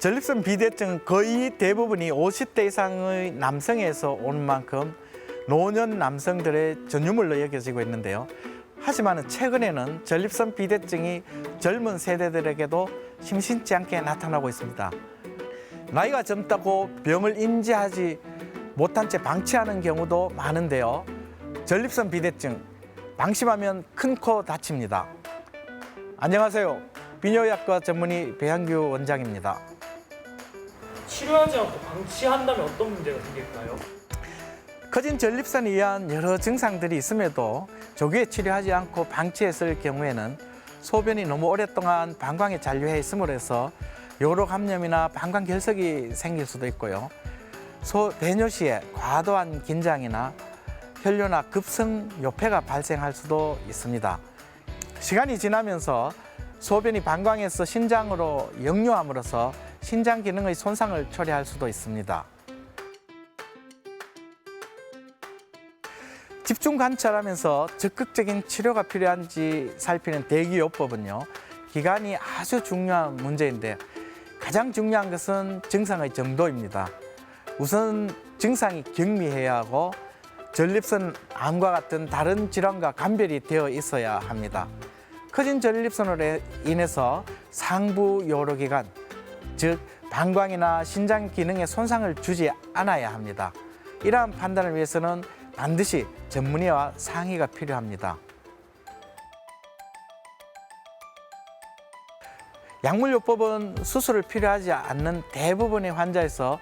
전립선 비대증은 거의 대부분이 50대 이상의 남성에서 오는 만큼 노년 남성들의 전유물로 여겨지고 있는데요. 하지만 최근에는 전립선 비대증이 젊은 세대들에게도 심심치 않게 나타나고 있습니다. 나이가 젊다고 병을 인지하지 못한 채 방치하는 경우도 많은데요. 전립선 비대증, 방심하면 큰 코 다칩니다. 안녕하세요. 비뇨의학과 전문의 배한규 원장입니다. 치료하지 않고 방치한다면 어떤 문제가 생길까요? 커진 전립선에 의한 여러 증상들이 있음에도 조기에 치료하지 않고 방치했을 경우에는 소변이 너무 오랫동안 방광에 잔류해 있음으로 해서 요로 감염이나 방광 결석이 생길 수도 있고요. 배뇨 시에 과도한 긴장이나 혈뇨나 급성 요폐가 발생할 수도 있습니다. 시간이 지나면서 소변이 방광에서 신장으로 역류함으로써 신장 기능의 손상을 초래할 수도 있습니다. 집중 관찰하면서 적극적인 치료가 필요한지 살피는 대기요법은요, 기간이 아주 중요한 문제인데 가장 중요한 것은 증상의 정도입니다. 우선 증상이 경미해야 하고 전립선 암과 같은 다른 질환과 감별이 되어 있어야 합니다. 커진 전립선으로 인해서 상부 요로기관, 즉 방광이나 신장 기능에 손상을 주지 않아야 합니다. 이러한 판단을 위해서는 반드시 전문의와 상의가 필요합니다. 약물요법은 수술을 필요하지 않는 대부분의 환자에서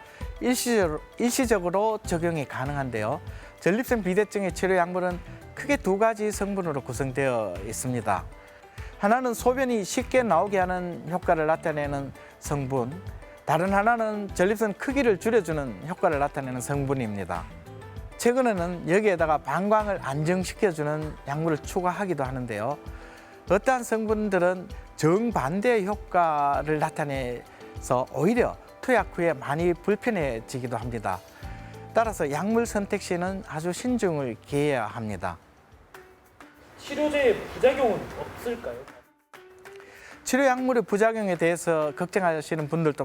일시적으로 적용이 가능한데요. 전립선 비대증의 치료 약물은 크게 두 가지 성분으로 구성되어 있습니다. 하나는 소변이 쉽게 나오게 하는 효과를 나타내는 성분, 다른 하나는 전립선 크기를 줄여주는 효과를 나타내는 성분입니다. 최근에는 여기에다가 방광을 안정시켜주는 약물을 추가하기도 하는데요. 어떠한 성분들은 정반대의 효과를 나타내서 오히려 투약 후에 많이 불편해지기도 합니다. 따라서 약물 선택 시에는 아주 신중을 기해야 합니다. 치료제의 부작용은 없을까요? 치료 약물의 부작용에 대해서 걱정하시는 분들도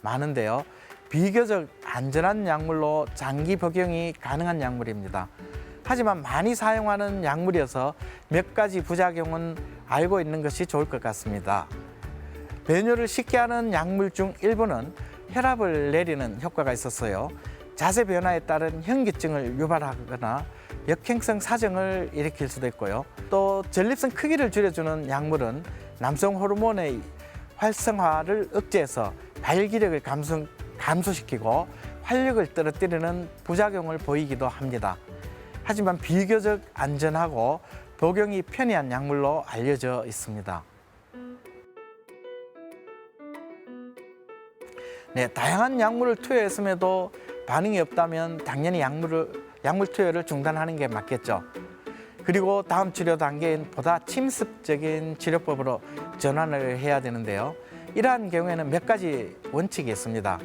많은데요. 비교적 안전한 약물로 장기 복용이 가능한 약물입니다. 하지만 많이 사용하는 약물이어서 몇 가지 부작용은 알고 있는 것이 좋을 것 같습니다. 배뇨를 쉽게 하는 약물 중 일부는 혈압을 내리는 효과가 있었어요. 자세 변화에 따른 현기증을 유발하거나 역행성 사정을 일으킬 수도 있고요. 또 전립선 크기를 줄여주는 약물은 남성 호르몬의 활성화를 억제해서 발기력을 감소시키고 활력을 떨어뜨리는 부작용을 보이기도 합니다. 하지만 비교적 안전하고 복용이 편리한 약물로 알려져 있습니다. 다양한 약물을 투여했음에도 반응이 없다면 당연히 약물 투여를 중단하는 게 맞겠죠. 그리고 다음 치료 단계인 보다 침습적인 치료법으로 전환을 해야 되는데요. 이러한 경우에는 몇 가지 원칙이 있습니다.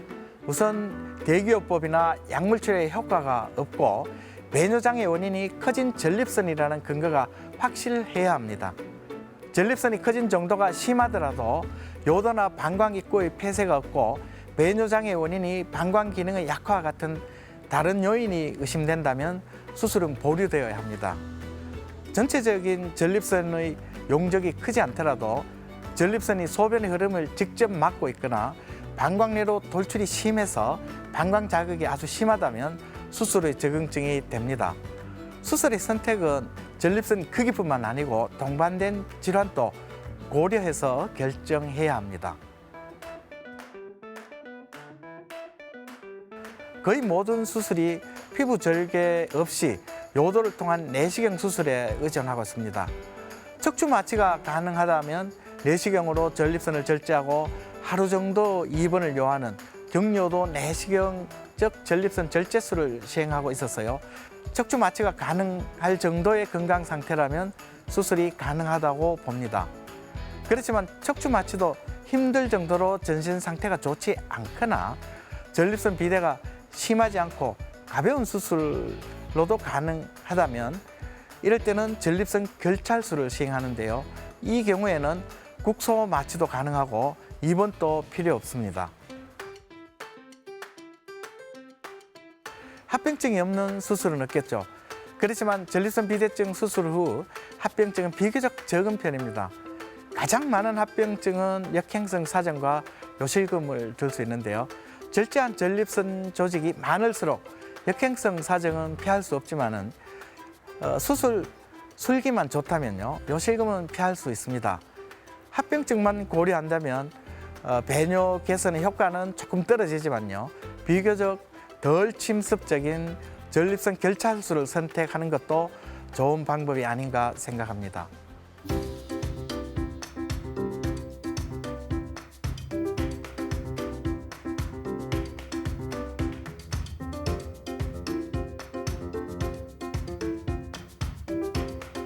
우선 대기요법이나 약물 치료에 효과가 없고 배뇨장의 원인이 커진 전립선이라는 근거가 확실해야 합니다. 전립선이 커진 정도가 심하더라도 요도나 방광 입구의 폐쇄가 없고 배뇨장의 원인이 방광 기능의 약화와 같은 다른 요인이 의심된다면 수술은 보류되어야 합니다. 전체적인 전립선의 용적이 크지 않더라도 전립선이 소변의 흐름을 직접 막고 있거나 방광내로 돌출이 심해서 방광 자극이 아주 심하다면 수술의 적응증이 됩니다. 수술의 선택은 전립선 크기뿐만 아니고 동반된 질환도 고려해서 결정해야 합니다. 거의 모든 수술이 피부 절개 없이 요도를 통한 내시경 수술에 의존하고 있습니다. 척추 마취가 가능하다면 내시경으로 전립선을 절제하고 하루 정도 입원을 요하는 경요도 내시경적 전립선 절제술을 시행하고 있었어요. 척추 마취가 가능할 정도의 건강 상태라면 수술이 가능하다고 봅니다. 그렇지만 척추 마취도 힘들 정도로 전신 상태가 좋지 않거나 전립선 비대가 심하지 않고 가벼운 수술로도 가능하다면 이럴 때는 전립선 결찰술을 시행하는데요. 이 경우에는 국소 마취도 가능하고 입원도 필요 없습니다. 합병증이 없는 수술은 없겠죠. 그렇지만 전립선 비대증 수술 후 합병증은 비교적 적은 편입니다. 가장 많은 합병증은 역행성 사정과 요실금을 들 수 있는데요. 절제한 전립선 조직이 많을수록 역행성 사정은 피할 수 없지만은 수술 술기만 좋다면요, 요실금은 피할 수 있습니다. 합병증만 고려한다면 배뇨 개선의 효과는 조금 떨어지지만요, 비교적 덜 침습적인 전립선 결찰술을 선택하는 것도 좋은 방법이 아닌가 생각합니다.